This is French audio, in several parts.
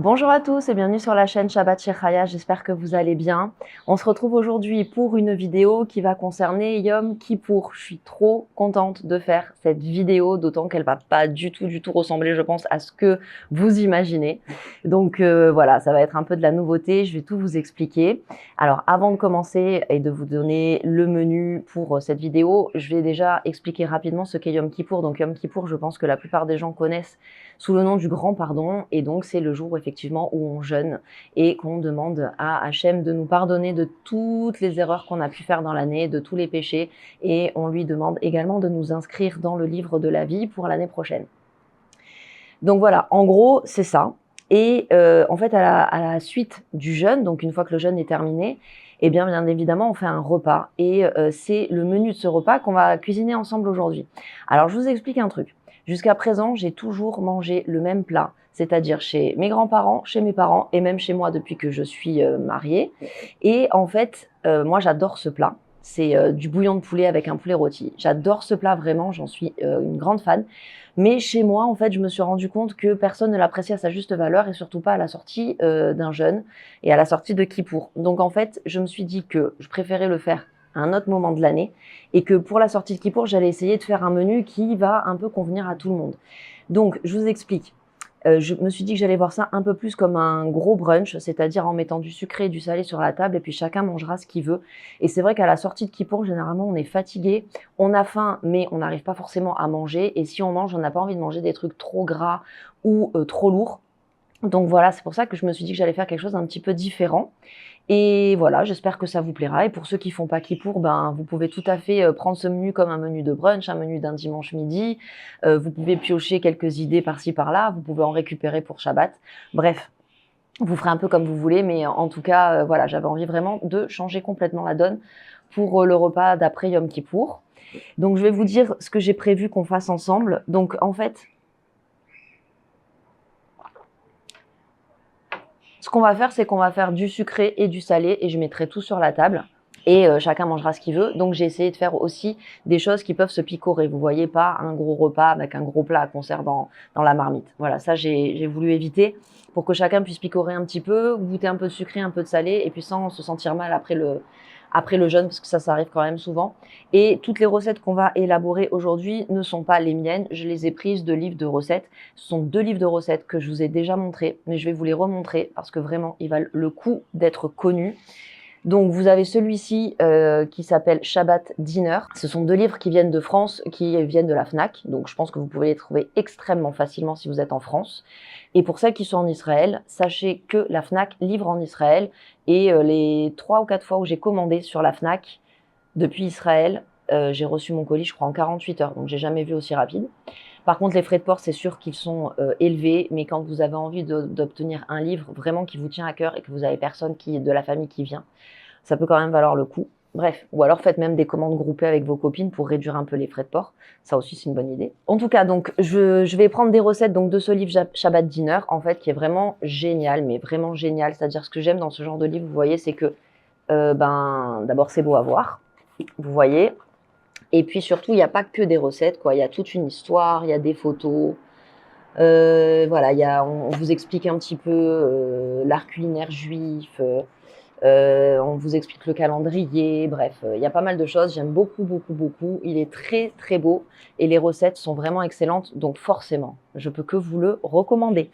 Bonjour à tous et bienvenue sur la chaîne Shabbat chez Chaya, j'espère que vous allez bien. On se retrouve aujourd'hui pour une vidéo qui va concerner Yom Kippour. Je suis trop contente de faire cette vidéo, d'autant qu'elle va pas du tout ressembler, je pense, à ce que vous imaginez. Donc voilà, ça va être un peu de la nouveauté, je vais tout vous expliquer. Alors avant de commencer et de vous donner le menu pour cette vidéo, je vais déjà expliquer rapidement ce qu'est Yom Kippour. Donc Yom Kippour, je pense que la plupart des gens connaissent sous le nom du grand pardon, et donc c'est le jour effectivement où on jeûne et qu'on demande à Hachem de nous pardonner de toutes les erreurs qu'on a pu faire dans l'année, de tous les péchés, et on lui demande également de nous inscrire dans le livre de la vie pour l'année prochaine. Donc voilà, en gros, c'est ça. Et en fait, à la suite du jeûne, donc une fois que le jeûne est terminé, eh bien évidemment, on fait un repas. Et c'est le menu de ce repas qu'on va cuisiner ensemble aujourd'hui. Alors, je vous explique un truc. Jusqu'à présent, j'ai toujours mangé le même plat, c'est-à-dire chez mes grands-parents, chez mes parents et même chez moi depuis que je suis mariée. Et en fait, moi, j'adore ce plat. C'est du bouillon de poulet avec un poulet rôti. J'adore ce plat vraiment, j'en suis une grande fan. Mais chez moi, en fait, je me suis rendu compte que personne ne l'appréciait à sa juste valeur et surtout pas à la sortie d'un jeûne et à la sortie de Kippour. Donc en fait, je me suis dit que je préférais le faire à un autre moment de l'année et que pour la sortie de Kippour, j'allais essayer de faire un menu qui va un peu convenir à tout le monde. Donc, je vous explique. Je me suis dit que j'allais voir ça un peu plus comme un gros brunch, c'est-à-dire en mettant du sucré et du salé sur la table et puis chacun mangera ce qu'il veut. Et c'est vrai qu'à la sortie de Kippour, généralement, on est fatigué, on a faim, mais on n'arrive pas forcément à manger. Et si on mange, on n'a pas envie de manger des trucs trop gras ou trop lourds. Donc voilà, c'est pour ça que je me suis dit que j'allais faire quelque chose d'un petit peu différent. Et voilà, j'espère que ça vous plaira. Et pour ceux qui font pas Kippour, ben, vous pouvez tout à fait prendre ce menu comme un menu de brunch, un menu d'un dimanche midi. Vous pouvez piocher quelques idées par-ci par-là. Vous pouvez en récupérer pour Shabbat. Bref, vous ferez un peu comme vous voulez. Mais en tout cas, voilà, j'avais envie vraiment de changer complètement la donne pour le repas d'après Yom Kippour. Donc, je vais vous dire ce que j'ai prévu qu'on fasse ensemble. Donc, en fait, ce qu'on va faire, c'est qu'on va faire du sucré et du salé et je mettrai tout sur la table. Et chacun mangera ce qu'il veut. Donc j'ai essayé de faire aussi des choses qui peuvent se picorer. Vous voyez, pas un gros repas avec un gros plat à concert dans la marmite. Voilà, ça j'ai voulu éviter pour que chacun puisse picorer un petit peu, goûter un peu de sucré, un peu de salé, et puis sans se sentir mal après le jeûne, parce que ça arrive quand même souvent. Et toutes les recettes qu'on va élaborer aujourd'hui ne sont pas les miennes. Je les ai prises de livres de recettes. Ce sont 2 livres de recettes que je vous ai déjà montrés, mais je vais vous les remontrer parce que vraiment, ils valent le coup d'être connus. Donc vous avez celui-ci qui s'appelle Shabbat Dinner. Ce sont 2 livres qui viennent de France, qui viennent de la Fnac. Donc je pense que vous pouvez les trouver extrêmement facilement si vous êtes en France. Et pour celles qui sont en Israël, sachez que la Fnac livre en Israël. Et les 3 ou 4 fois où j'ai commandé sur la Fnac depuis Israël, j'ai reçu mon colis, je crois, en 48 heures. Donc j'ai jamais vu aussi rapide. Par contre, les frais de port, c'est sûr qu'ils sont élevés, mais quand vous avez envie d'obtenir un livre vraiment qui vous tient à cœur et que vous avez personne de la famille qui vient, ça peut quand même valoir le coup. Bref, ou alors faites même des commandes groupées avec vos copines pour réduire un peu les frais de port. Ça aussi, c'est une bonne idée. En tout cas, donc, je vais prendre des recettes donc, de ce livre Shabbat Dinner, en fait, qui est vraiment génial, mais vraiment génial. C'est-à-dire, ce que j'aime dans ce genre de livre, vous voyez, c'est que, d'abord, c'est beau à voir. Vous voyez. Et puis surtout, il n'y a pas que des recettes, quoi. Il y a toute une histoire, il y a des photos. Voilà, on vous explique un petit peu l'art culinaire juif. On vous explique le calendrier, bref, il y a pas mal de choses. J'aime beaucoup. Il est très beau et les recettes sont vraiment excellentes, donc forcément, je peux que vous le recommander.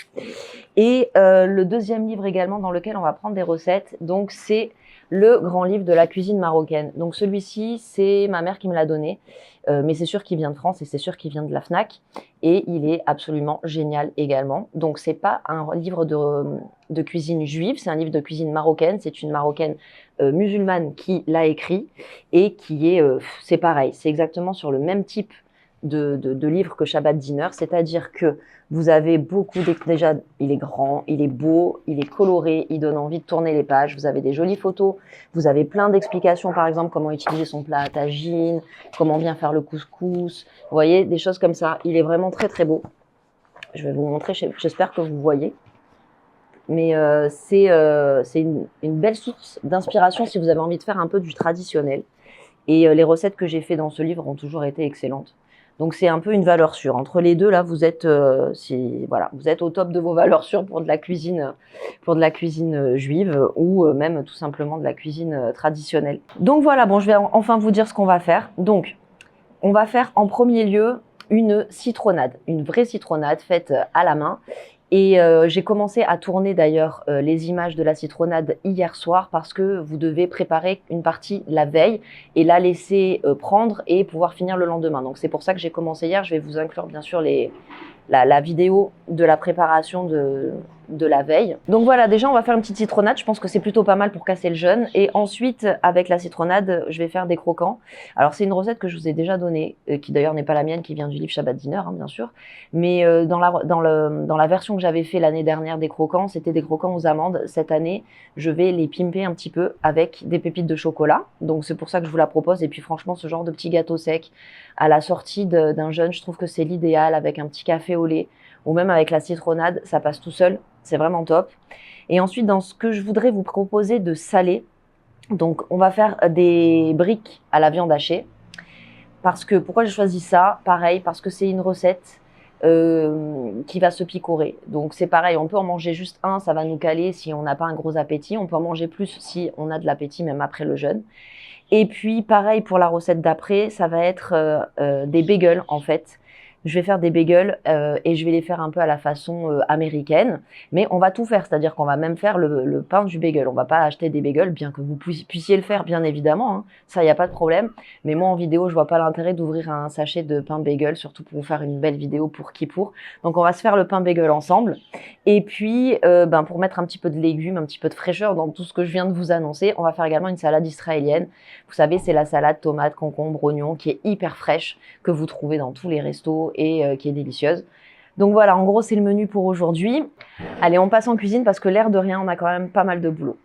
Et le deuxième livre également dans lequel on va prendre des recettes, donc c'est le grand livre de la cuisine marocaine. Donc celui-ci, c'est ma mère qui me l'a donné, mais c'est sûr qu'il vient de France et c'est sûr qu'il vient de la Fnac. Et il est absolument génial également. Donc c'est pas un livre de cuisine juive, c'est un livre de cuisine marocaine. C'est une marocaine musulmane qui l'a écrit et qui est, c'est pareil, c'est exactement sur le même type de livre que Shabbat Dinner, c'est-à-dire que vous avez déjà, il est grand, il est beau, il est coloré, il donne envie de tourner les pages, vous avez des jolies photos, vous avez plein d'explications, par exemple, comment utiliser son plat à tagine, comment bien faire le couscous, vous voyez, des choses comme ça. Il est vraiment très beau. Je vais vous montrer, j'espère que vous voyez. Mais c'est une belle source d'inspiration si vous avez envie de faire un peu du traditionnel. Et les recettes que j'ai fait dans ce livre ont toujours été excellentes. Donc c'est un peu une valeur sûre. Entre les deux, là, vous êtes, voilà, vous êtes au top de vos valeurs sûres pour de la cuisine, juive ou même tout simplement de la cuisine traditionnelle. Donc voilà, bon, je vais enfin vous dire ce qu'on va faire. Donc, on va faire en premier lieu une citronnade, une vraie citronnade faite à la main. Et j'ai commencé à tourner d'ailleurs les images de la citronnade hier soir parce que vous devez préparer une partie la veille et la laisser prendre et pouvoir finir le lendemain. Donc c'est pour ça que j'ai commencé hier. Je vais vous inclure bien sûr la vidéo de la préparation de la veille. Donc voilà, déjà on va faire une petite citronnade, je pense que c'est plutôt pas mal pour casser le jeûne. Et ensuite, avec la citronnade, je vais faire des croquants. Alors c'est une recette que je vous ai déjà donnée, qui d'ailleurs n'est pas la mienne, qui vient du livre Shabbat Dinner, hein, bien sûr. Mais dans la version que j'avais fait l'année dernière des croquants, c'était des croquants aux amandes. Cette année, je vais les pimper un petit peu avec des pépites de chocolat. Donc c'est pour ça que je vous la propose. Et puis franchement, ce genre de petit gâteau sec à la sortie d'un jeûne, je trouve que c'est l'idéal avec un petit café au lait ou même avec la citronnade, ça passe tout seul, c'est vraiment top. Et ensuite, dans ce que je voudrais vous proposer de salé, donc on va faire des briques à la viande hachée. Parce que, pourquoi j'ai choisi ça? Pareil, parce que c'est une recette qui va se picorer. Donc c'est pareil, on peut en manger juste un, ça va nous caler si on n'a pas un gros appétit. On peut en manger plus si on a de l'appétit, même après le jeûne. Et puis pareil pour la recette d'après, ça va être des bagels en fait. Je vais faire des bagels et je vais les faire un peu à la façon américaine. Mais on va tout faire, c'est-à-dire qu'on va même faire le pain du bagel. On va pas acheter des bagels, bien que vous puissiez le faire, bien évidemment. Hein. Ça, il n'y a pas de problème. Mais moi, en vidéo, je vois pas l'intérêt d'ouvrir un sachet de pain bagel, surtout pour vous faire une belle vidéo pour Kippour. Donc, on va se faire le pain bagel ensemble. Et puis, pour mettre un petit peu de légumes, un petit peu de fraîcheur dans tout ce que je viens de vous annoncer, on va faire également une salade israélienne. Vous savez, c'est la salade tomate, concombre, oignon qui est hyper fraîche, que vous trouvez dans tous les restos et qui est délicieuse. Donc voilà, en gros, c'est le menu pour aujourd'hui. Allez, on passe en cuisine parce que l'air de rien, on a quand même pas mal de boulot.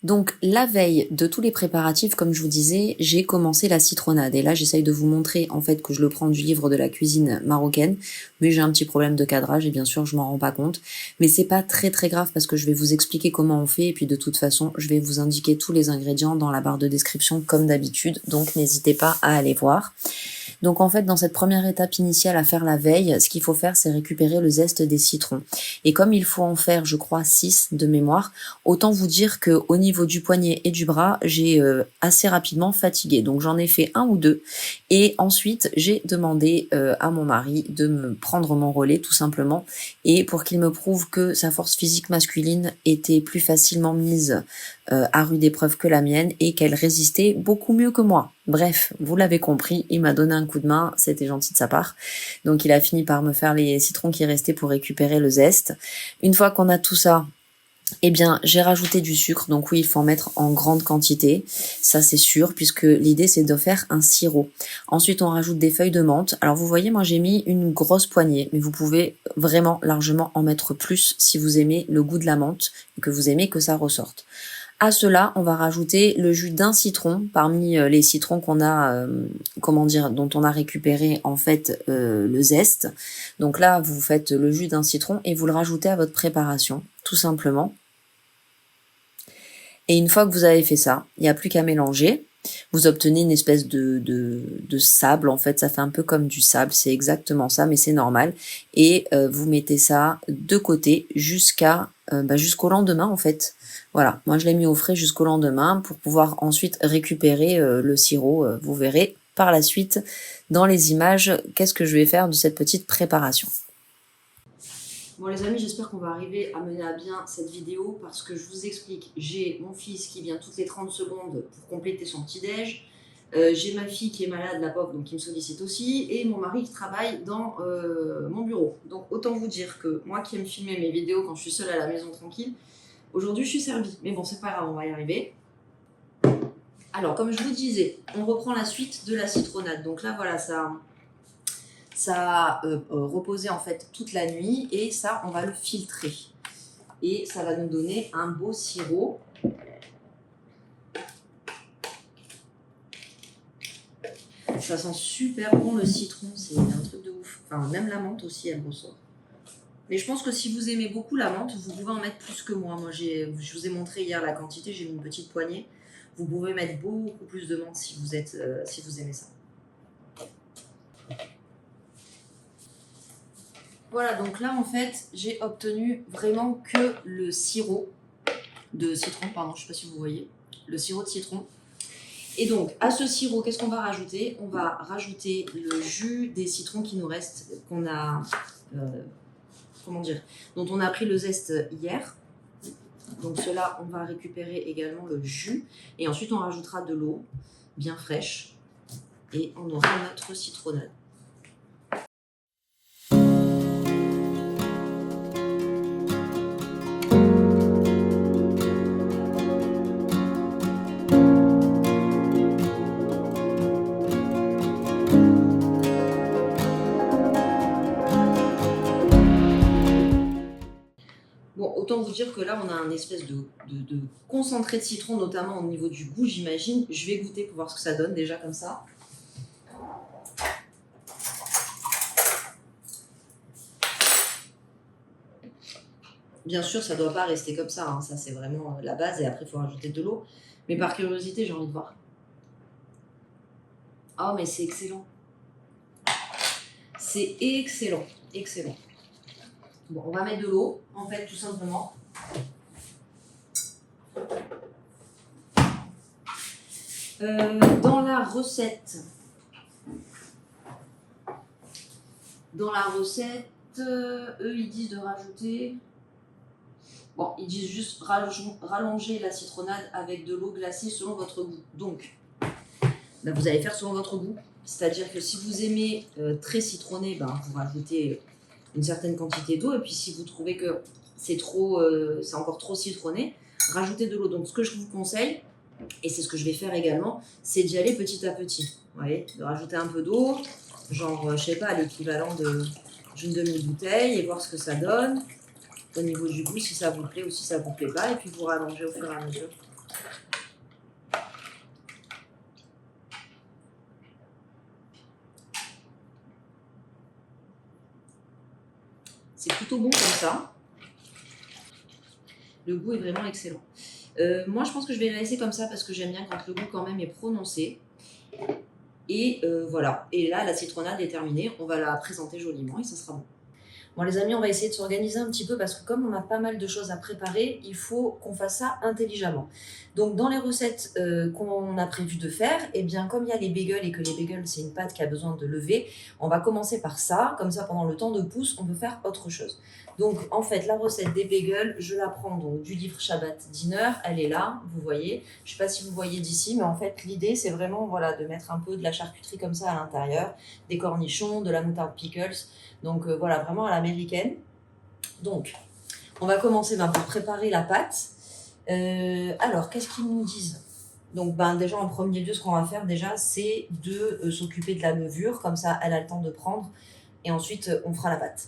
Donc la veille de tous les préparatifs, comme je vous disais, j'ai commencé la citronnade. Et là, j'essaye de vous montrer en fait que je le prends du livre de la cuisine marocaine, mais j'ai un petit problème de cadrage et bien sûr, je m'en rends pas compte. Mais c'est pas très grave parce que je vais vous expliquer comment on fait et puis de toute façon, je vais vous indiquer tous les ingrédients dans la barre de description comme d'habitude. Donc n'hésitez pas à aller voir. Donc en fait, dans cette première étape initiale à faire la veille, ce qu'il faut faire, c'est récupérer le zeste des citrons. Et comme il faut en faire, je crois, 6 de mémoire, autant vous dire que au niveau du poignet et du bras, j'ai assez rapidement fatigué. Donc j'en ai fait 1 ou 2. Et ensuite, j'ai demandé à mon mari de me prendre mon relais, tout simplement, et pour qu'il me prouve que sa force physique masculine était plus facilement mise à rude épreuve que la mienne et qu'elle résistait beaucoup mieux que moi. Bref, vous l'avez compris, il m'a donné un coup de main, c'était gentil de sa part. Donc il a fini par me faire les citrons qui restaient pour récupérer le zeste. Une fois qu'on a tout ça, eh bien, j'ai rajouté du sucre, donc oui, il faut en mettre en grande quantité, ça c'est sûr, puisque l'idée c'est de faire un sirop. Ensuite, on rajoute des feuilles de menthe. Alors vous voyez, moi j'ai mis une grosse poignée, mais vous pouvez vraiment largement en mettre plus si vous aimez le goût de la menthe et que vous aimez que ça ressorte. À cela, on va rajouter le jus d'un citron parmi les citrons qu'on a, dont on a récupéré en fait le zeste. Donc là, vous faites le jus d'un citron et vous le rajoutez à votre préparation, tout simplement. Et une fois que vous avez fait ça, il n'y a plus qu'à mélanger. Vous obtenez une espèce de sable, en fait, ça fait un peu comme du sable, c'est exactement ça, mais c'est normal. Et vous mettez ça de côté jusqu'au lendemain, en fait. Voilà, moi je l'ai mis au frais jusqu'au lendemain pour pouvoir ensuite récupérer le sirop. Vous verrez par la suite dans les images qu'est-ce que je vais faire de cette petite préparation. Bon les amis, j'espère qu'on va arriver à mener à bien cette vidéo parce que je vous explique, j'ai mon fils qui vient toutes les 30 secondes pour compléter son petit-déj, j'ai ma fille qui est malade, la pauvre, donc qui me sollicite aussi, et mon mari qui travaille dans mon bureau. Donc autant vous dire que moi qui aime filmer mes vidéos quand je suis seule à la maison tranquille, aujourd'hui je suis servie. Mais bon, c'est pas grave, on va y arriver. Alors comme je vous disais, on reprend la suite de la citronnade. Donc là voilà, ça a reposé en fait toute la nuit et ça on va le filtrer et ça va nous donner un beau sirop. Ça sent super bon le citron, c'est un truc de ouf. Enfin même la menthe aussi elle ressort. Mais je pense que si vous aimez beaucoup la menthe, vous pouvez en mettre plus que moi. Moi je vous ai montré hier la quantité, j'ai mis une petite poignée. Vous pouvez mettre beaucoup plus de menthe si vous aimez ça. Voilà, donc là en fait, j'ai obtenu vraiment que le sirop de citron, pardon, je ne sais pas si vous voyez, le sirop de citron. Et donc, à ce sirop, qu'est-ce qu'on va rajouter? On va rajouter le jus des citrons qui nous restent, qu'on a, comment dire, dont on a pris le zeste hier. Donc cela, on va récupérer également le jus. Et ensuite, on rajoutera de l'eau bien fraîche. Et on aura notre citronnade. Bon, autant vous dire que là, on a un espèce de concentré de citron, notamment au niveau du goût, j'imagine. Je vais goûter pour voir ce que ça donne, déjà comme ça. Bien sûr, ça ne doit pas rester comme ça, hein. Ça c'est vraiment la base, et après, il faut rajouter de l'eau. Mais par curiosité, j'ai envie de voir. Oh, mais c'est excellent. C'est excellent, excellent. Bon, on va mettre de l'eau, en fait, tout simplement. Dans la recette, eux, ils disent de rajouter... Bon, ils disent juste rallonger la citronnade avec de l'eau glacée selon votre goût. Donc, ben, vous allez faire selon votre goût. C'est-à-dire que si vous aimez très citronné, ben, vous rajoutez une certaine quantité d'eau. Et puis si vous trouvez que c'est encore trop citronné, rajoutez de l'eau. Donc ce que je vous conseille, et c'est ce que je vais faire également, c'est d'y aller petit à petit. Vous voyez, de rajouter un peu d'eau, genre, je sais pas, l'équivalent d'une demi-bouteille, et voir ce que ça donne au niveau du goût, si ça vous plaît ou si ça vous plaît pas, et puis vous rallongez au fur et à mesure. C'est plutôt bon comme ça. Le goût est vraiment excellent. Moi, je pense que je vais la laisser comme ça parce que j'aime bien quand le goût quand même est prononcé. Et voilà. Et là, la citronnade est terminée. On va la présenter joliment et ça sera bon. Bon les amis, on va essayer de s'organiser un petit peu parce que comme on a pas mal de choses à préparer, il faut qu'on fasse ça intelligemment. Donc dans les recettes qu'on a prévu de faire, eh bien comme il y a les bagels et que les bagels c'est une pâte qui a besoin de lever, on va commencer par ça, comme ça pendant le temps de pousse, on peut faire autre chose. Donc en fait la recette des bagels, je la prends donc du livre Shabbat Dinner, elle est là, vous voyez. Je ne sais pas si vous voyez d'ici, mais en fait l'idée c'est vraiment voilà, de mettre un peu de la charcuterie comme ça à l'intérieur, des cornichons, de la moutarde pickles. Donc voilà, vraiment à l'américaine. Donc, on va commencer par préparer la pâte. Alors, qu'est-ce qu'ils nous disent? Donc, déjà, en premier lieu, ce qu'on va faire déjà, c'est de s'occuper de la levure. Comme ça, elle a le temps de prendre. Et ensuite, on fera la pâte.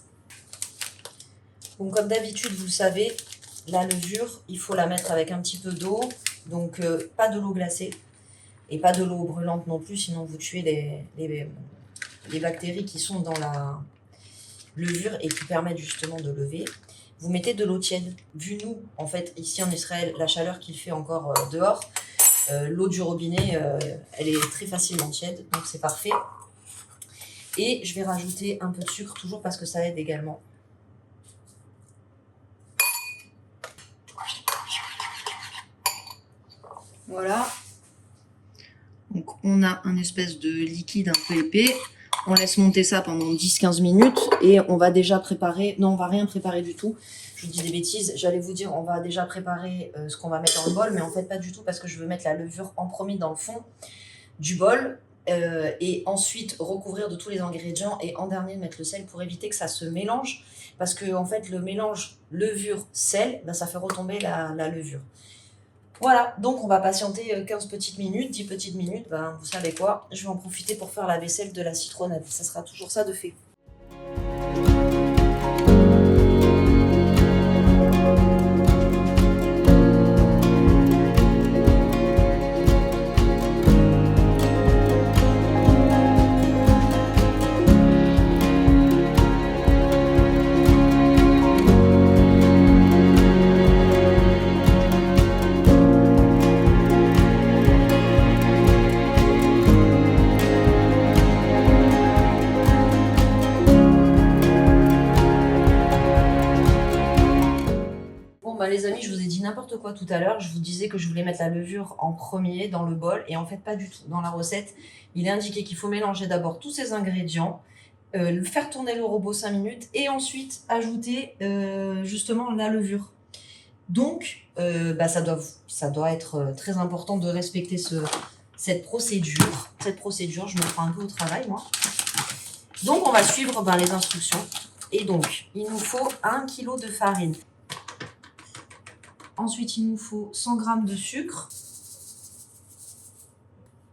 Donc, comme d'habitude, vous le savez, la levure, il faut la mettre avec un petit peu d'eau. Donc, pas de l'eau glacée. Et pas de l'eau brûlante non plus, sinon vous tuez les bactéries qui sont dans la levure et qui permettent justement de lever. Vous mettez de l'eau tiède. Vu nous, en fait, ici en Israël, la chaleur qu'il fait encore dehors, l'eau du robinet, elle est très facilement tiède, donc c'est parfait. Et je vais rajouter un peu de sucre, toujours parce que ça aide également. Voilà. Donc on a un espèce de liquide un peu épais. On laisse monter ça pendant 10-15 minutes et on va déjà préparer... Non, on va rien préparer du tout. Je vous dis des bêtises. J'allais vous dire, on va déjà préparer ce qu'on va mettre dans le bol, mais en fait pas du tout parce que je veux mettre la levure en premier dans le fond du bol et ensuite recouvrir de tous les ingrédients et en dernier mettre le sel pour éviter que ça se mélange parce que en fait le mélange levure-sel, ça fait retomber la levure. Voilà, donc on va patienter 15 petites minutes, 10 petites minutes, vous savez quoi, je vais en profiter pour faire la vaisselle de la citronnade, ça sera toujours ça de fait. bah les amis, je vous ai dit n'importe quoi tout à l'heure. Je vous disais que je voulais mettre la levure en premier dans le bol. Et en fait, pas du tout. Dans la recette, il est indiqué qu'il faut mélanger d'abord tous ces ingrédients, faire tourner le robot 5 minutes et ensuite ajouter justement la levure. Donc, ça doit être très important de respecter cette procédure. Cette procédure, je me prends un peu au travail, moi. Donc, on va suivre les instructions. Et donc, il nous faut 1 kg de farine. Ensuite, il nous faut 100 g de sucre.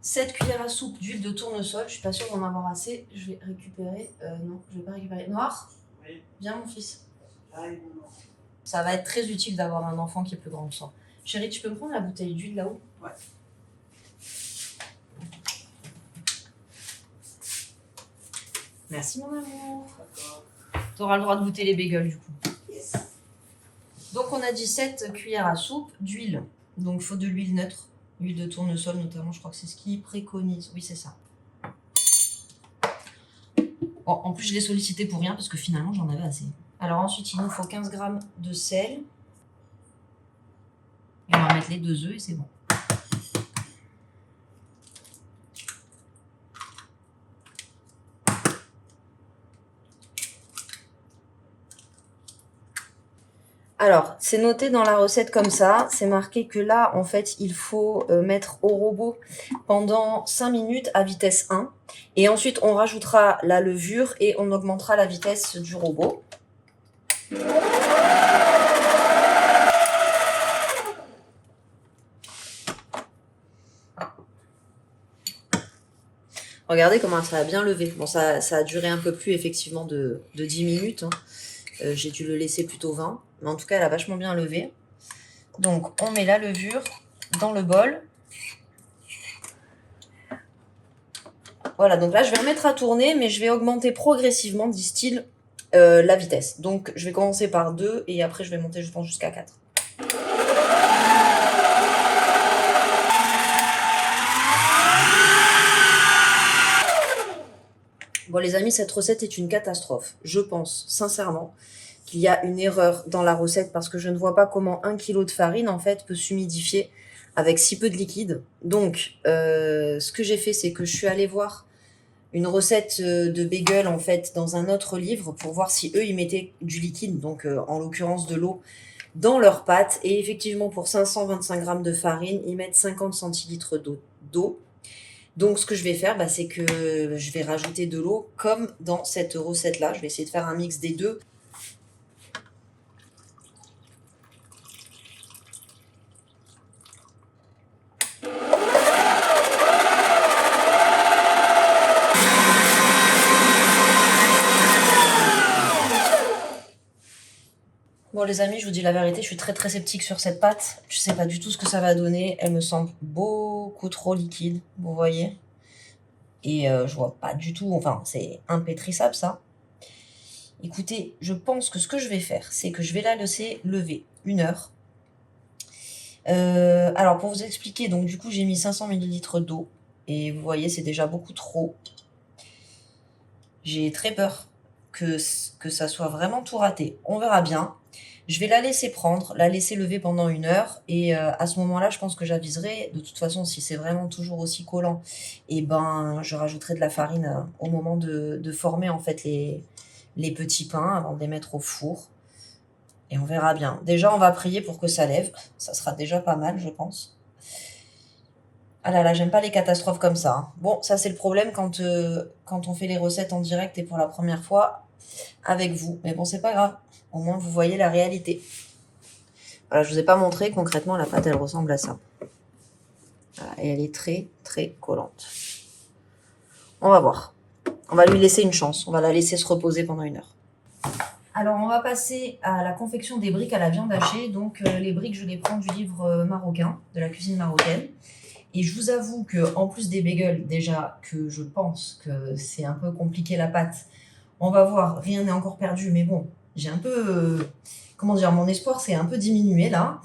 7 cuillères à soupe d'huile de tournesol. Je ne suis pas sûre d'en avoir assez. Je vais récupérer. Non, je ne vais pas récupérer. Noir ? Oui. Viens, mon fils. Ça va être très utile d'avoir un enfant qui est plus grand que ça. Chérie, tu peux me prendre la bouteille d'huile là-haut ? Ouais. Merci, mon amour. D'accord. Tu auras le droit de goûter les bagels, du coup. Yes. Donc, on a dit 7 cuillères à soupe d'huile. Donc, il faut de l'huile neutre. Huile de tournesol, notamment, je crois que c'est ce qu'ils préconisent. Oui, c'est ça. Bon, en plus, je l'ai sollicité pour rien parce que finalement, j'en avais assez. Alors, ensuite, il nous faut 15 g de sel. Et on va mettre les 2 œufs et c'est bon. Alors, c'est noté dans la recette comme ça. C'est marqué que là, en fait, il faut mettre au robot pendant 5 minutes à vitesse 1. Et ensuite, on rajoutera la levure et on augmentera la vitesse du robot. Regardez comment ça a bien levé. Bon, ça a duré un peu plus, effectivement, de 10 minutes. Hein. J'ai dû le laisser plutôt 20. Mais en tout cas, elle a vachement bien levé. Donc, on met la levure dans le bol. Voilà, donc là, je vais remettre à tourner, mais je vais augmenter progressivement, disent-ils, la vitesse. Donc, je vais commencer par 2 et après, je vais monter, je pense, jusqu'à 4. Bon, les amis, cette recette est une catastrophe. Je pense, sincèrement, qu'il y a une erreur dans la recette parce que je ne vois pas comment 1 kg de farine, en fait, peut s'humidifier avec si peu de liquide. Donc, ce que j'ai fait, c'est que je suis allée voir une recette de bagel, en fait, dans un autre livre pour voir si eux, ils mettaient du liquide, donc en l'occurrence de l'eau, dans leurs pâtes. Et effectivement, pour 525 g de farine, ils mettent 50 centilitres d'eau. Donc, ce que je vais faire, c'est que je vais rajouter de l'eau comme dans cette recette-là. Je vais essayer de faire un mix des deux. Bon, les amis, je vous dis la vérité, je suis très très sceptique sur cette pâte. Je sais pas du tout ce que ça va donner. Elle me semble beaucoup trop liquide, vous voyez. Et je vois pas du tout, enfin, c'est impétrissable ça. Écoutez, je pense que ce que je vais faire, c'est que je vais la laisser lever 1 heure. Alors, pour vous expliquer, donc du coup, j'ai mis 500 ml d'eau. Et vous voyez, c'est déjà beaucoup trop. J'ai très peur que ça soit vraiment tout raté. On verra bien. Je vais la laisser prendre, la laisser lever pendant 1 heure. Et à ce moment-là, je pense que j'aviserai. De toute façon, si c'est vraiment toujours aussi collant, je rajouterai de la farine au moment de former en fait les petits pains avant de les mettre au four. Et on verra bien. Déjà, on va prier pour que ça lève. Ça sera déjà pas mal, je pense. Ah là là, j'aime pas les catastrophes comme ça. Hein. Bon, ça c'est le problème quand on fait les recettes en direct et pour la première fois avec vous. Mais bon, c'est pas grave. Au moins, vous voyez la réalité. Voilà, je vous ai pas montré concrètement la pâte, elle ressemble à ça. Voilà, et elle est très, très collante. On va voir. On va lui laisser une chance. On va la laisser se reposer pendant 1 heure. Alors, on va passer à la confection des briques à la viande hachée. Donc, les briques, je les prends du livre marocain, de la cuisine marocaine. Et je vous avoue qu'en plus des bagels, déjà, que je pense que c'est un peu compliqué la pâte, on va voir, rien n'est encore perdu, mais bon, j'ai un peu, mon espoir s'est un peu diminué là.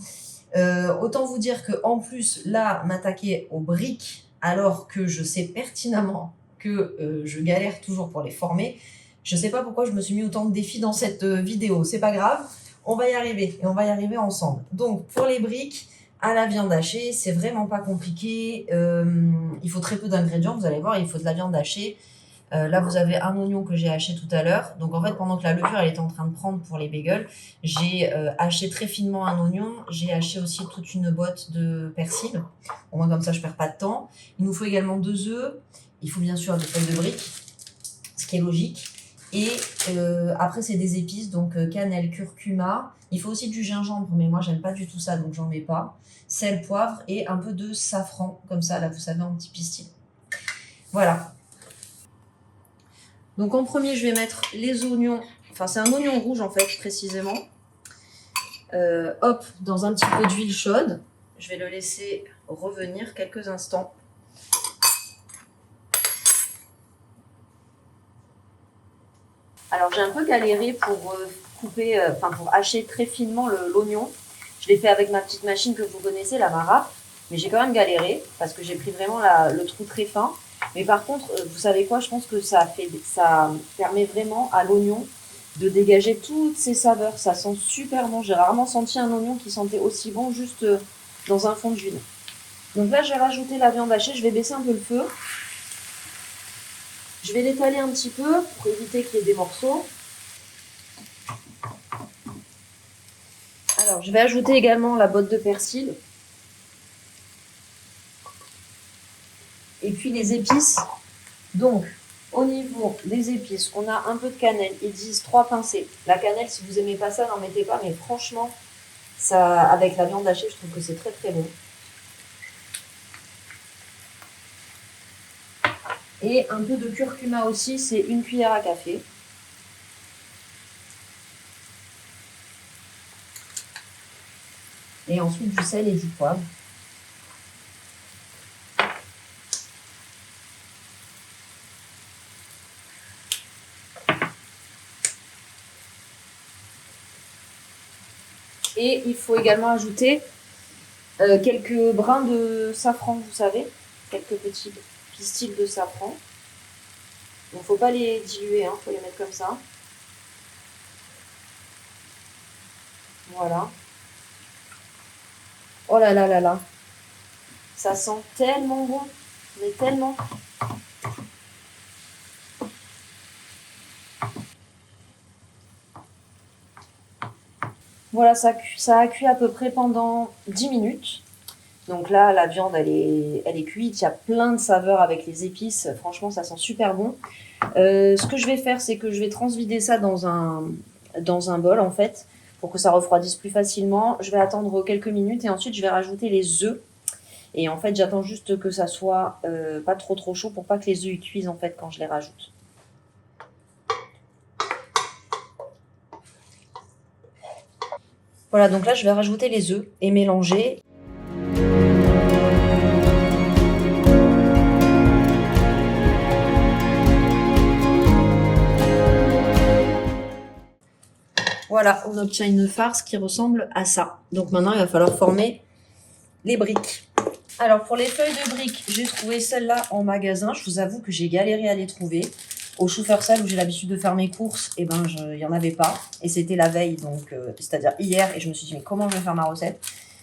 Autant vous dire qu'en plus, là, m'attaquer aux briques, alors que je sais pertinemment que je galère toujours pour les former, je sais pas pourquoi je me suis mis autant de défis dans cette vidéo, c'est pas grave. On va y arriver et on va y arriver ensemble. Donc, pour les briques à la viande hachée, c'est vraiment pas compliqué. Il faut très peu d'ingrédients, vous allez voir, il faut de la viande hachée. Là, vous avez un oignon que j'ai haché tout à l'heure. Donc, en fait, pendant que la levure elle était en train de prendre pour les bagels, j'ai haché très finement un oignon. J'ai haché aussi toute une botte de persil. Au moins, comme ça, je perds pas de temps. Il nous faut également 2 œufs. Il faut bien sûr des feuilles de briques, ce qui est logique. Et après, c'est des épices, donc cannelle, curcuma. Il faut aussi du gingembre, mais moi, j'aime pas du tout ça, donc j'en mets pas. Sel, poivre et un peu de safran, comme ça, là, vous savez, en petit pistil. Voilà. Donc en premier, je vais mettre les oignons. Enfin, c'est un oignon rouge, en fait, précisément. Hop, dans un petit peu d'huile chaude. Je vais le laisser revenir quelques instants. Alors j'ai un peu galéré pour couper, pour hacher très finement l'oignon. Je l'ai fait avec ma petite machine que vous connaissez, la Mara, mais j'ai quand même galéré parce que j'ai pris vraiment le trou très fin. Mais par contre, vous savez quoi, je pense que ça permet vraiment à l'oignon de dégager toutes ses saveurs. Ça sent super bon. J'ai rarement senti un oignon qui sentait aussi bon juste dans un fond d'huile. Donc là, je vais rajouter la viande hachée. Je vais baisser un peu le feu. Je vais l'étaler un petit peu pour éviter qu'il y ait des morceaux. Alors, je vais ajouter également la botte de persil. Et puis les épices. Donc, au niveau des épices, on a un peu de cannelle. Ils disent 3 pincées. La cannelle, si vous n'aimez pas ça, n'en mettez pas. Mais franchement, ça, avec la viande hachée, je trouve que c'est très très bon. Et un peu de curcuma aussi, c'est 1 cuillère à café. Et ensuite du sel et du poivre. Et il faut également ajouter quelques brins de safran, vous savez, quelques petits pistils de safran. Il ne faut pas les diluer, il faut les mettre comme ça. Voilà. Oh là là là là. Ça sent tellement bon, mais tellement. Voilà, ça a cuit à peu près pendant 10 minutes. Donc là, la viande, elle est cuite. Il y a plein de saveurs avec les épices. Franchement, ça sent super bon. Ce que je vais faire, c'est que je vais transvider ça dans un bol, en fait, pour que ça refroidisse plus facilement. Je vais attendre quelques minutes et ensuite, je vais rajouter les œufs. Et en fait, j'attends juste que ça soit pas trop chaud pour pas que les œufs ils cuisent, en fait, quand je les rajoute. Voilà, donc là, je vais rajouter les œufs et mélanger. Voilà, on obtient une farce qui ressemble à ça. Donc maintenant, il va falloir former les briques. Alors, pour les feuilles de briques, j'ai trouvé celles-là en magasin. Je vous avoue que j'ai galéré à les trouver. Au Chou-Fleur-Sel, où j'ai l'habitude de faire mes courses, il n'y en avait pas. Et c'était la veille, donc c'est-à-dire hier. Et je me suis dit, mais comment je vais faire ma recette?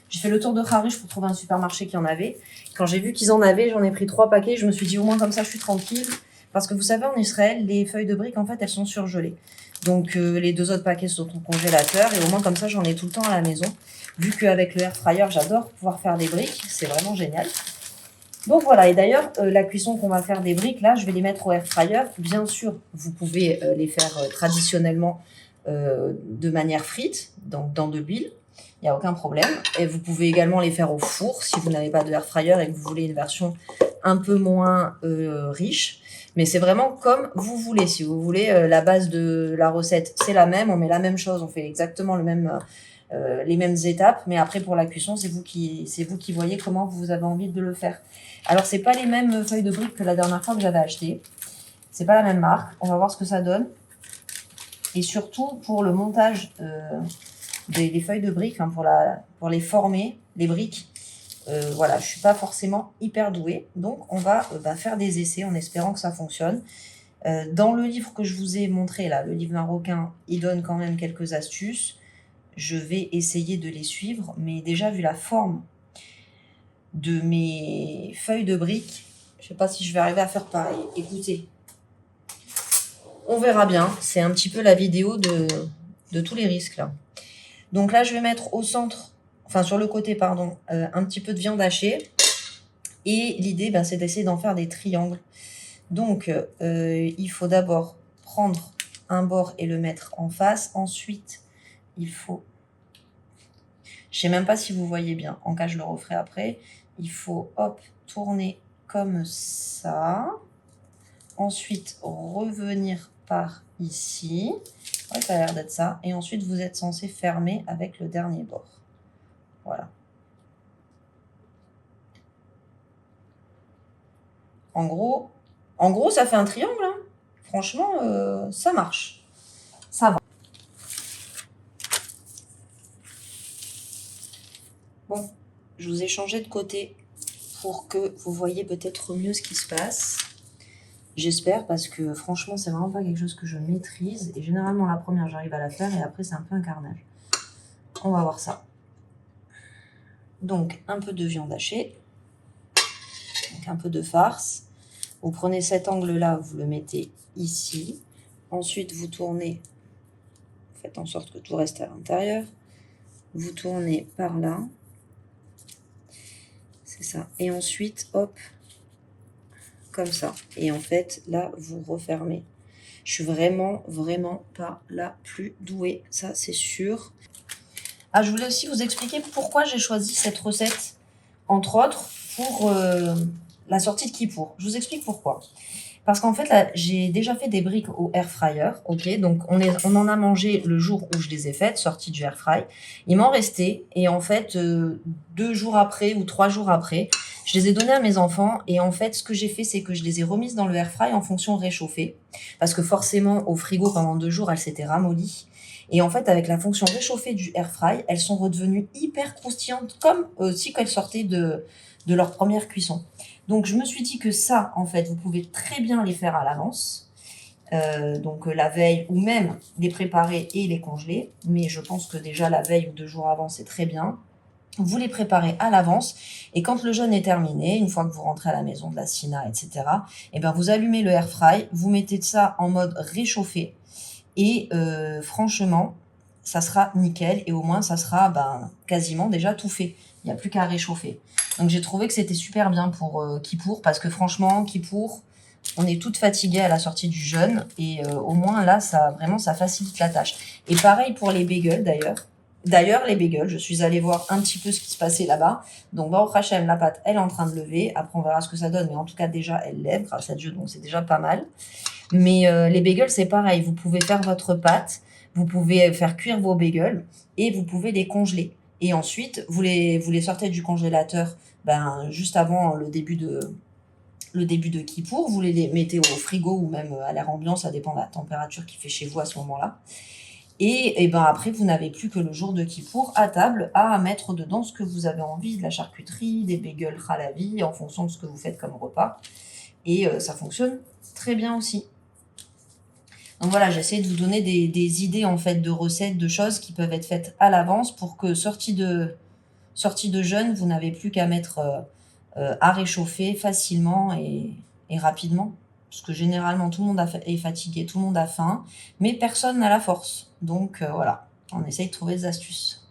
J'ai fait le tour de Kharouche pour trouver un supermarché qui en avait. Quand j'ai vu qu'ils en avaient, j'en ai pris 3 paquets. Je me suis dit, au moins comme ça, je suis tranquille. Parce que vous savez, en Israël, les feuilles de briques, en fait, elles sont surgelées. Donc, les 2 autres paquets sont au congélateur. Et au moins, comme ça, j'en ai tout le temps à la maison. Vu qu'avec le air fryer, j'adore pouvoir faire des briques. C'est vraiment génial. Donc voilà, et d'ailleurs, la cuisson qu'on va faire des briques, là, je vais les mettre au air fryer. Bien sûr, vous pouvez les faire traditionnellement de manière frite, donc dans de l'huile. Il n'y a aucun problème. Et vous pouvez également les faire au four si vous n'avez pas de air fryer et que vous voulez une version un peu moins riche. Mais c'est vraiment comme vous voulez. Si vous voulez, la base de la recette, c'est la même. On met la même chose, on fait exactement les mêmes étapes. Mais après, pour la cuisson, c'est vous qui voyez comment vous avez envie de le faire. Alors, c'est pas les mêmes feuilles de briques que la dernière fois que j'avais acheté. C'est pas la même marque. On va voir ce que ça donne. Et surtout, pour le montage des feuilles de briques, pour les former, les briques, voilà, je suis pas forcément hyper douée. Donc, on va faire des essais en espérant que ça fonctionne. Dans le livre que je vous ai montré, là, le livre marocain, il donne quand même quelques astuces. je vais essayer de les suivre, mais déjà vu la forme de mes feuilles de briques, je ne sais pas si je vais arriver à faire pareil. Écoutez, on verra bien. C'est un petit peu la vidéo de tous les risques là. Donc là, je vais mettre au centre, enfin sur le côté, pardon, un petit peu de viande hachée. Et l'idée, c'est d'essayer d'en faire des triangles. Donc, il faut d'abord prendre un bord et le mettre en face. Ensuite, il faut... Je ne sais même pas si vous voyez bien. En cas, je le referai après. Il faut, hop, tourner comme ça. Ensuite, revenir par ici. Ouais, ça a l'air d'être ça. Et ensuite, vous êtes censé fermer avec le dernier bord. Voilà. En gros, ça fait un triangle. Hein. Franchement, ça marche. Ça va. Bon, je vous ai changé de côté pour que vous voyez peut-être mieux ce qui se passe. J'espère, parce que franchement, c'est vraiment pas quelque chose que je maîtrise. Et généralement, la première, j'arrive à la faire et après, c'est un peu un carnage. On va voir ça. Donc, un peu de viande hachée. Donc, un peu de farce. Vous prenez cet angle-là, vous le mettez ici. Ensuite, vous tournez. Faites en sorte que tout reste à l'intérieur. Vous tournez par là. C'est ça. Et ensuite, hop, comme ça. Et en fait, là, vous refermez. Je suis vraiment, vraiment pas la plus douée. Ça, c'est sûr. Ah, je voulais aussi vous expliquer pourquoi j'ai choisi cette recette, entre autres, pour la sortie de Kippour. Je vous explique pourquoi. Parce qu'en fait, là, j'ai déjà fait des briques au air fryer, ok. Donc, on en a mangé le jour où je les ai faites, sorties du air fry. Il m'en restait, et en fait, 2 jours après ou 3 jours après, je les ai donnés à mes enfants. Et en fait, ce que j'ai fait, c'est que je les ai remises dans le air fry en fonction réchauffée, parce que forcément, au frigo pendant 2 jours, elles s'étaient ramollies. Et en fait, avec la fonction réchauffée du air fry, elles sont redevenues hyper croustillantes, comme si quand elles sortaient de leur première cuisson. Donc, je me suis dit que ça, en fait, vous pouvez très bien les faire à l'avance. Donc, la veille, ou même les préparer et les congeler. Mais je pense que déjà, la veille ou 2 jours avant, c'est très bien. Vous les préparez à l'avance. Et quand le jeûne est terminé, une fois que vous rentrez à la maison de la Sina, etc., et ben, vous allumez le air fry, vous mettez ça en mode réchauffé. Et franchement, ça sera nickel. Et au moins, ça sera quasiment déjà tout fait. Il n'y a plus qu'à réchauffer. Donc, j'ai trouvé que c'était super bien pour Kippour. Parce que franchement, Kippour, on est toutes fatiguées à la sortie du jeûne. Et au moins, là, ça facilite la tâche. Et pareil pour les bagels, d'ailleurs. D'ailleurs, les bagels, je suis allée voir un petit peu ce qui se passait là-bas. Donc, Baruch Hashem, la pâte, elle est en train de lever. Après, on verra ce que ça donne. Mais en tout cas, déjà, elle lève grâce à Dieu. Donc, c'est déjà pas mal. Mais les bagels, c'est pareil. Vous pouvez faire votre pâte, vous pouvez faire cuire vos bagels et vous pouvez les congeler. Et ensuite, vous les sortez du congélateur juste avant le début de Kippour. Vous les mettez au frigo ou même à l'air ambiant, ça dépend de la température qu'il fait chez vous à ce moment-là. Et après, vous n'avez plus que le jour de Kippour à table à mettre dedans ce que vous avez envie, de la charcuterie, des bagels halavi, en fonction de ce que vous faites comme repas. Et ça fonctionne très bien aussi. Donc voilà, j'essaie de vous donner des idées en fait de recettes, de choses qui peuvent être faites à l'avance pour que sortie de jeûne, vous n'avez plus qu'à mettre à réchauffer facilement et rapidement. Parce que généralement, tout le monde est fatigué, tout le monde a faim, mais personne n'a la force. Donc voilà, on essaye de trouver des astuces.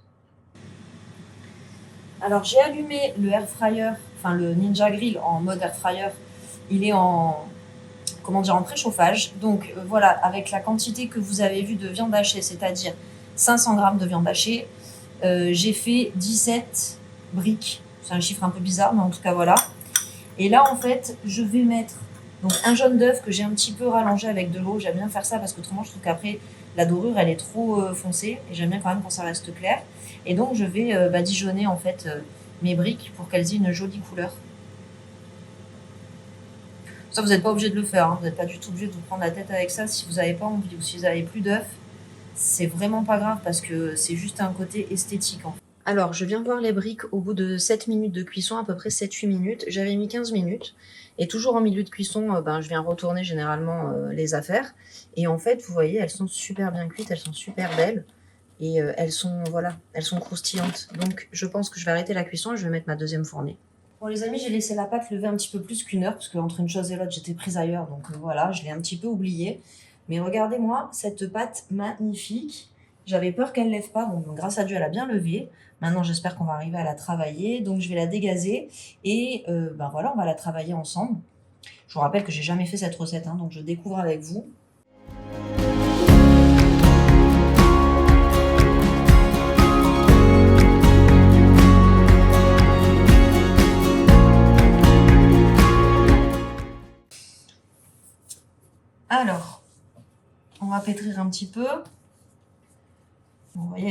Alors j'ai allumé le air fryer, enfin le Ninja Grill en mode air fryer. Il est en préchauffage. Donc voilà, avec la quantité que vous avez vue de viande hachée, c'est-à-dire 500 g de viande hachée, j'ai fait 17 briques. C'est un chiffre un peu bizarre, mais en tout cas voilà. Et là, en fait, je vais mettre donc un jaune d'œuf que j'ai un petit peu rallongé avec de l'eau. J'aime bien faire ça parce qu'autrement, je trouve qu'après, la dorure, elle est trop foncée. Et j'aime bien quand même quand ça reste clair. Et donc, je vais badigeonner en fait mes briques pour qu'elles aient une jolie couleur. Ça, vous n'êtes pas obligé de le faire. Hein. Vous n'êtes pas du tout obligé de vous prendre la tête avec ça si vous n'avez pas envie ou si vous n'avez plus d'œufs. C'est vraiment pas grave parce que c'est juste un côté esthétique. En fait. Alors, je viens voir les briques au bout de 7 minutes de cuisson, à peu près 7-8 minutes. J'avais mis 15 minutes. Et toujours en milieu de cuisson, je viens retourner généralement les affaires. Et en fait, vous voyez, elles sont super bien cuites, elles sont super belles. Et elles sont croustillantes. Donc je pense que je vais arrêter la cuisson et je vais mettre ma deuxième fournée. Bon les amis, j'ai laissé la pâte lever un petit peu plus qu'une heure parce qu'entre une chose et l'autre, j'étais prise ailleurs. Donc voilà, je l'ai un petit peu oubliée. Mais regardez-moi cette pâte magnifique. J'avais peur qu'elle ne lève pas. Bon, grâce à Dieu, elle a bien levé. Maintenant, j'espère qu'on va arriver à la travailler. Donc je vais la dégazer et voilà, on va la travailler ensemble. Je vous rappelle que j'ai jamais fait cette recette, hein, donc je découvre avec vous. Alors, on va pétrir un petit peu. Bon, vous voyez,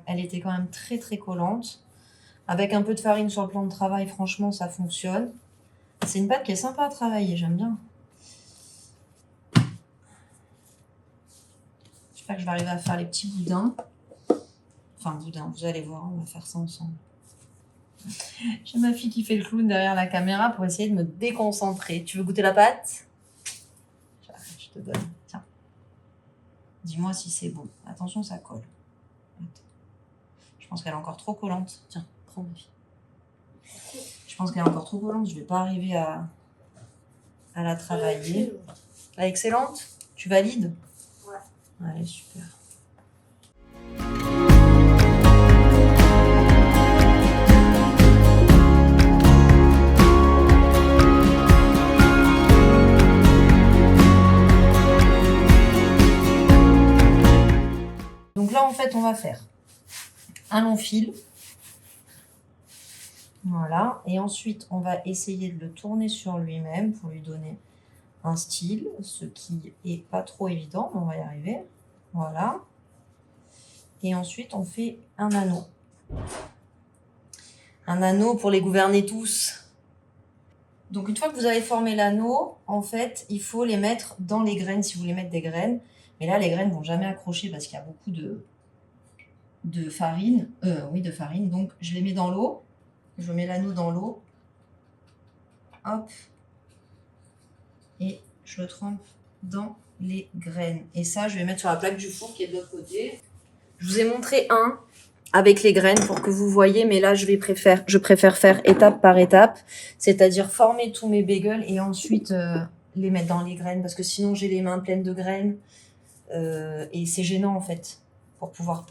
elle était quand même très très collante. Avec un peu de farine sur le plan de travail, franchement, ça fonctionne. C'est une pâte qui est sympa à travailler, j'aime bien. J'espère que je vais arriver à faire les petits boudins. Enfin, boudins, vous allez voir, on va faire ça ensemble. J'ai ma fille qui fait le clown derrière la caméra pour essayer de me déconcentrer. Tu veux goûter la pâte? Je te donne, tiens. Dis-moi si c'est bon. Attention, ça colle. Attends. Je pense qu'elle est encore trop collante. Tiens, prends ma fille. Je pense qu'elle est encore trop collante. Je ne vais pas arriver à la travailler. Elle est excellente? Tu valides? Ouais. Allez, super. Donc là, en fait, on va faire un long fil. Voilà. Et ensuite, on va essayer de le tourner sur lui-même pour lui donner un style, ce qui est pas trop évident, mais on va y arriver. Voilà. Et ensuite, on fait un anneau. Un anneau pour les gouverner tous. Donc, une fois que vous avez formé l'anneau, en fait, il faut les mettre dans les graines, si vous voulez mettre des graines. Mais là, les graines ne vont jamais accrocher parce qu'il y a beaucoup de farine. De farine. Donc, je les mets dans l'eau. Je mets l'anneau dans l'eau. Hop. Et je le trempe dans les graines. Et ça, je vais mettre sur la plaque du four qui est de l'autre côté. Je vous ai montré un avec les graines pour que vous voyez. Mais là, je préfère faire étape par étape. C'est-à-dire former tous mes bagels et ensuite les mettre dans les graines. Parce que sinon, j'ai les mains pleines de graines. Et c'est gênant en fait pour pouvoir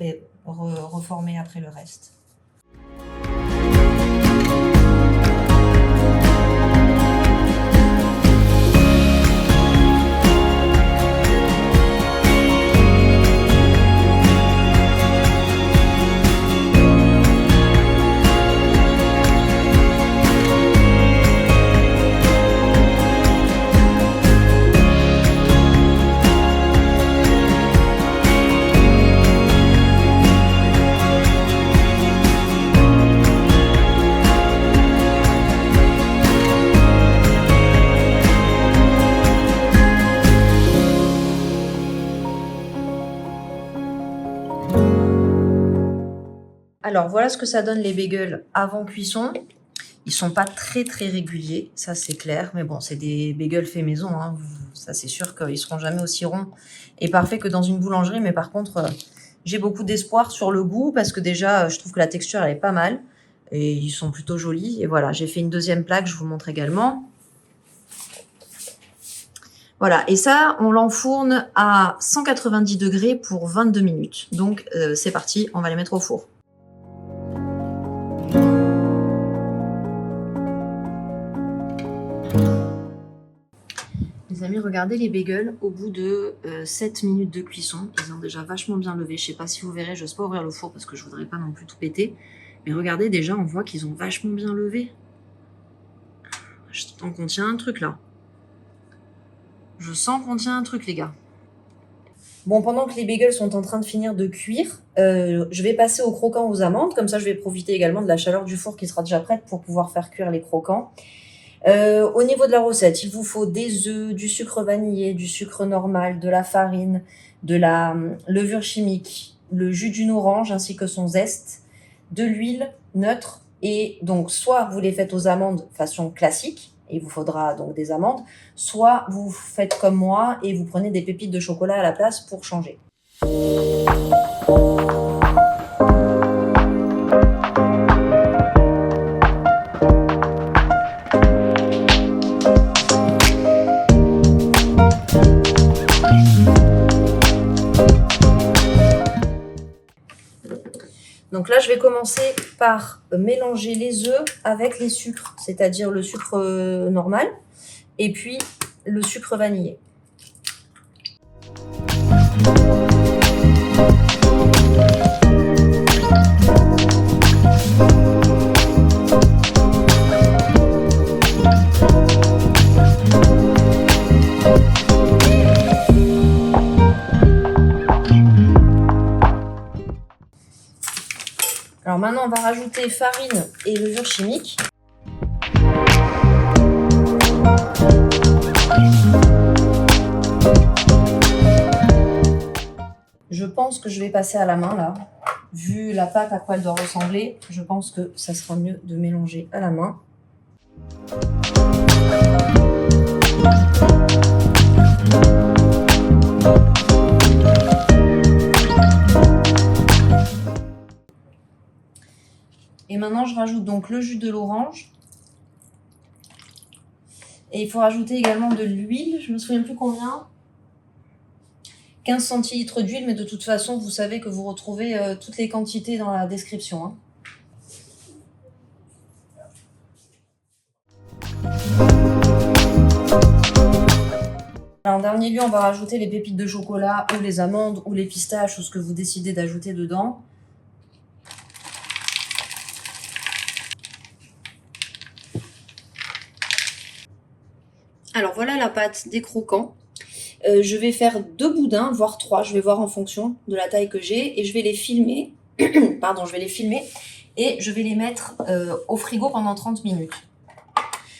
reformer après le reste. Alors, voilà ce que ça donne les bagels avant cuisson. Ils sont pas très très réguliers, ça c'est clair. Mais bon, c'est des bagels faits maison. Hein. Ça c'est sûr qu'ils seront jamais aussi ronds et parfaits que dans une boulangerie. Mais par contre, j'ai beaucoup d'espoir sur le goût parce que déjà, je trouve que la texture elle est pas mal. Et ils sont plutôt jolis. Et voilà, j'ai fait une deuxième plaque, je vous montre également. Voilà, et ça, on l'enfourne à 190 degrés pour 22 minutes. Donc, c'est parti, on va les mettre au four. Les amis, regardez les bagels au bout de 7 minutes de cuisson. Ils ont déjà vachement bien levé. Je ne sais pas si vous verrez, je n'ose pas ouvrir le four parce que je ne voudrais pas non plus tout péter. Mais regardez, déjà, on voit qu'ils ont vachement bien levé. Je sens qu'on tient un truc là. Je sens qu'on tient un truc, les gars. Bon, pendant que les bagels sont en train de finir de cuire, je vais passer au croquant aux amandes. Comme ça, je vais profiter également de la chaleur du four qui sera déjà prête pour pouvoir faire cuire les croquants. Au niveau de la recette, il vous faut des œufs, du sucre vanillé, du sucre normal, de la farine, de la levure chimique, le jus d'une orange ainsi que son zeste, de l'huile neutre. Et donc, soit vous les faites aux amandes façon classique, et il vous faudra donc des amandes, soit vous faites comme moi et vous prenez des pépites de chocolat à la place pour changer. Donc là, je vais commencer par mélanger les œufs avec les sucres, c'est-à-dire le sucre normal et puis le sucre vanillé. Alors maintenant, on va rajouter farine et levure chimique. Je pense que je vais passer à la main là. Vu la pâte à quoi elle doit ressembler, je pense que ça sera mieux de mélanger à la main. Et maintenant, je rajoute donc le jus de l'orange. Et il faut rajouter également de l'huile, je ne me souviens plus combien. 15 centilitres d'huile, mais de toute façon, vous savez que vous retrouvez toutes les quantités dans la description. Hein. Alors, en dernier lieu, on va rajouter les pépites de chocolat ou les amandes ou les pistaches ou ce que vous décidez d'ajouter dedans. Alors voilà la pâte des croquants. Je vais faire 2 boudins, voire 3, je vais voir en fonction de la taille que j'ai, et je vais les filmer, pardon, je vais les filmer, et je vais les mettre au frigo pendant 30 minutes.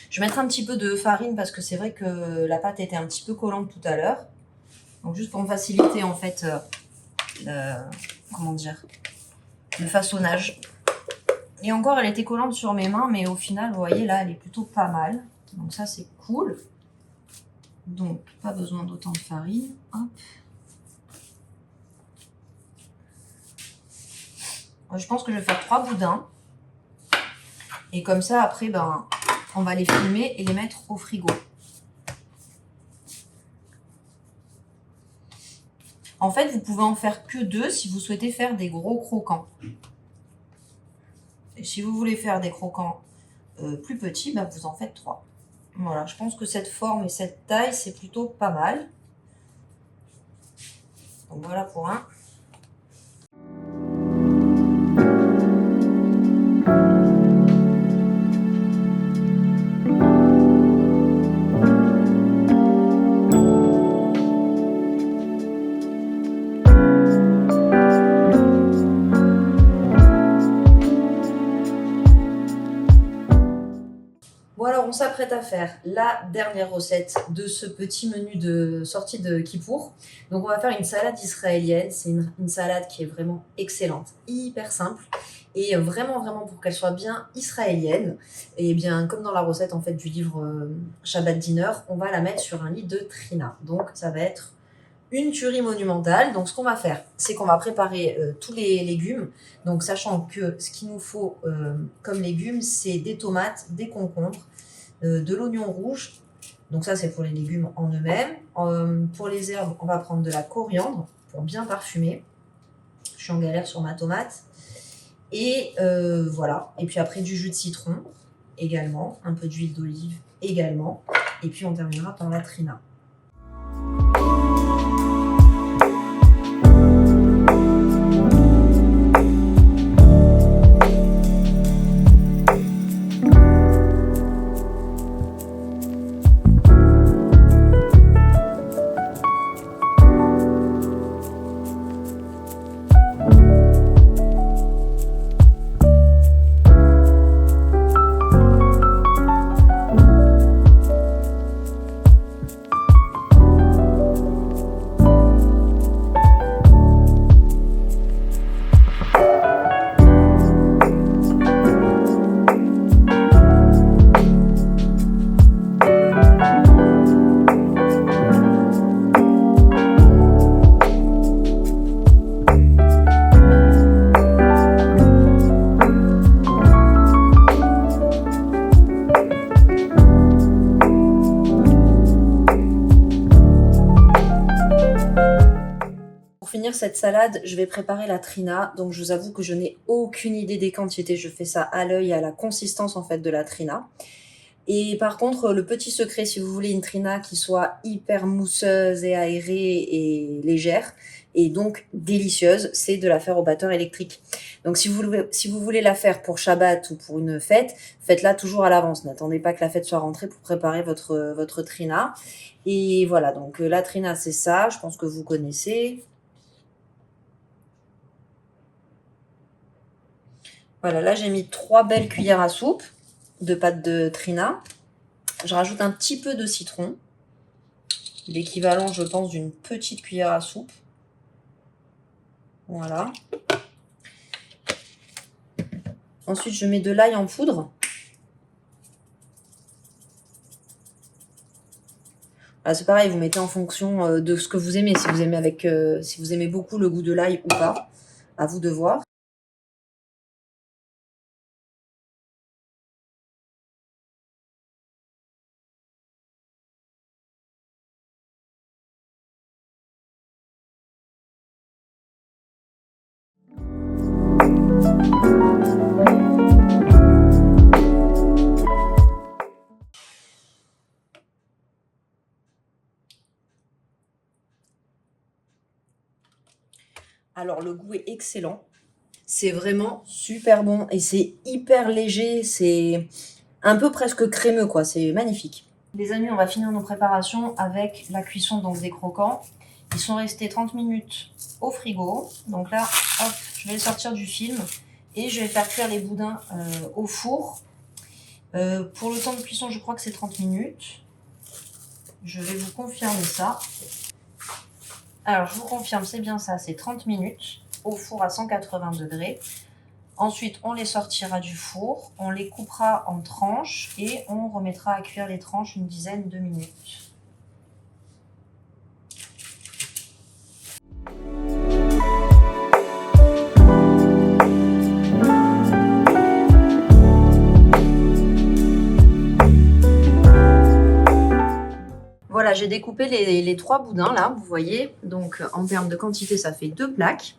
Je vais mettre un petit peu de farine parce que c'est vrai que la pâte était un petit peu collante tout à l'heure. Donc juste pour me faciliter en fait, comment dire, le façonnage. Et encore, elle était collante sur mes mains, mais au final, vous voyez, là, elle est plutôt pas mal. Donc ça, c'est cool. Donc, pas besoin d'autant de farine. Hop. Je pense que je vais faire 3 boudins. Et comme ça, après, ben, on va les filmer et les mettre au frigo. En fait, vous pouvez en faire que 2 si vous souhaitez faire des gros croquants. Et si vous voulez faire des croquants plus petits, ben, vous en faites 3. Voilà, je pense que cette forme et cette taille, c'est plutôt pas mal. Donc voilà pour un. Bon alors on s'apprête à faire la dernière recette de ce petit menu de sortie de Kippour. Donc on va faire une salade israélienne, c'est une salade qui est vraiment excellente, hyper simple et vraiment pour qu'elle soit bien israélienne. Et bien comme dans la recette en fait du livre Shabbat Dinner, on va la mettre sur un lit de trina. Donc ça va être une tuerie monumentale. Donc ce qu'on va faire, c'est qu'on va préparer tous les légumes. Donc sachant que ce qu'il nous faut comme légumes, c'est des tomates, des concombres, de l'oignon rouge. Donc ça, c'est pour les légumes en eux-mêmes. Pour les herbes, on va prendre de la coriandre pour bien parfumer. Je suis en galère sur ma tomate. Et voilà. Et puis après, du jus de citron également. Un peu d'huile d'olive également. Et puis on terminera par la trina. cette salade, je vais préparer la trina. Donc je vous avoue que je n'ai aucune idée des quantités. Je fais ça à l'œil, à la consistance en fait de la trina. Et par contre, le petit secret, si vous voulez une trina qui soit hyper mousseuse et aérée et légère, et donc délicieuse, c'est de la faire au batteur électrique. Donc si vous voulez la faire pour Shabbat ou pour une fête, faites-la toujours à l'avance. N'attendez pas que la fête soit rentrée pour préparer votre trina. Et voilà, donc la trina c'est ça, je pense que vous connaissez. Voilà, là j'ai mis 3 belles cuillères à soupe de pâte de trina. Je rajoute un petit peu de citron, l'équivalent je pense d'une petite cuillère à soupe. Voilà. Ensuite je mets de l'ail en poudre. C'est pareil, vous mettez en fonction de ce que vous aimez. Si vous aimez beaucoup le goût de l'ail ou pas, à vous de voir. Alors le goût est excellent, c'est vraiment super bon et c'est hyper léger, c'est un peu presque crémeux quoi, c'est magnifique. Les amis, on va finir nos préparations avec la cuisson donc des croquants. Ils sont restés 30 minutes au frigo, donc là hop, je vais les sortir du film et je vais faire cuire les boudins au four. Pour le temps de cuisson, je crois que c'est 30 minutes. Je vais vous confirmer ça. Alors, je vous confirme, c'est bien ça, c'est 30 minutes au four à 180 degrés. Ensuite, on les sortira du four, on les coupera en tranches et on remettra à cuire les tranches une dizaine de minutes. Voilà, j'ai découpé les 3 boudins là, vous voyez. Donc en termes de quantité, ça fait 2 plaques.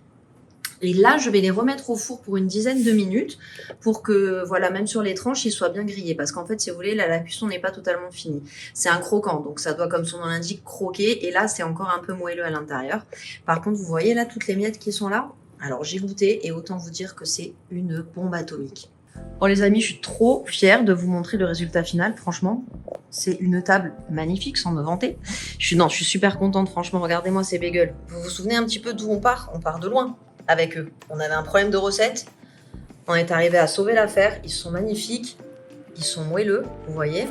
Et là, je vais les remettre au four pour une dizaine de minutes pour que, voilà, même sur les tranches, ils soient bien grillés. Parce qu'en fait, si vous voulez, là, la cuisson n'est pas totalement finie. C'est un croquant, donc ça doit, comme son nom l'indique, croquer. Et là, c'est encore un peu moelleux à l'intérieur. Par contre, vous voyez là, toutes les miettes qui sont là. Alors, j'ai goûté et autant vous dire que c'est une bombe atomique. Bon les amis, je suis trop fière de vous montrer le résultat final. Franchement, c'est une table magnifique, sans me vanter. Je suis super contente, franchement. Regardez-moi ces bagels. Vous vous souvenez un petit peu d'où on part? On part de loin avec eux. On avait un problème de recette. On est arrivé à sauver l'affaire. Ils sont magnifiques. Ils sont moelleux, vous voyez.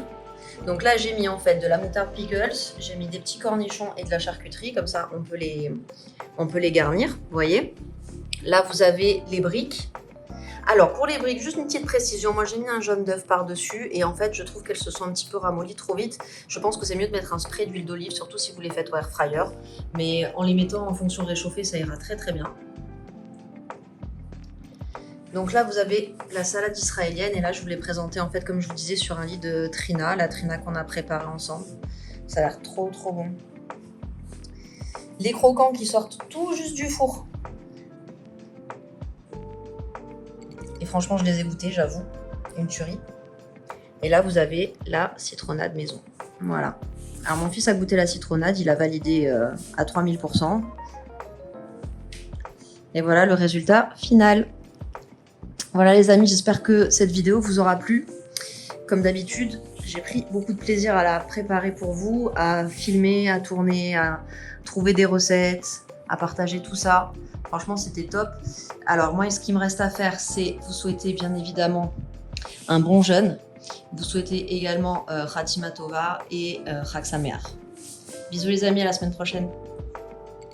Donc là, j'ai mis en fait de la moutarde pickles. J'ai mis des petits cornichons et de la charcuterie. Comme ça, on peut les garnir, vous voyez. Là, vous avez les briques. Alors, pour les briques, juste une petite précision. Moi, j'ai mis un jaune d'œuf par-dessus et en fait, je trouve qu'elles se sont un petit peu ramollies trop vite. Je pense que c'est mieux de mettre un spray d'huile d'olive, surtout si vous les faites au air fryer. Mais en les mettant en fonction réchauffée, ça ira très très bien. Donc là, vous avez la salade israélienne et là, je vous l'ai présentée en fait, comme je vous disais, sur un lit de trina, la trina qu'on a préparée ensemble. Ça a l'air trop trop bon. Les croquants qui sortent tout juste du four. Et franchement, je les ai goûtés, j'avoue. Une tuerie. Et là, vous avez la citronnade maison. Voilà. Alors, mon fils a goûté la citronnade. Il a validé à 3000%. Et voilà le résultat final. Voilà les amis, j'espère que cette vidéo vous aura plu. Comme d'habitude, j'ai pris beaucoup de plaisir à la préparer pour vous, à filmer, à tourner, à trouver des recettes, à partager tout ça. Franchement, c'était top. Alors moi, ce qui me reste à faire, c'est vous souhaiter bien évidemment un bon jeûne. Vous souhaitez également Khatima Tova et Chag Sameach. Bisous les amis, à la semaine prochaine.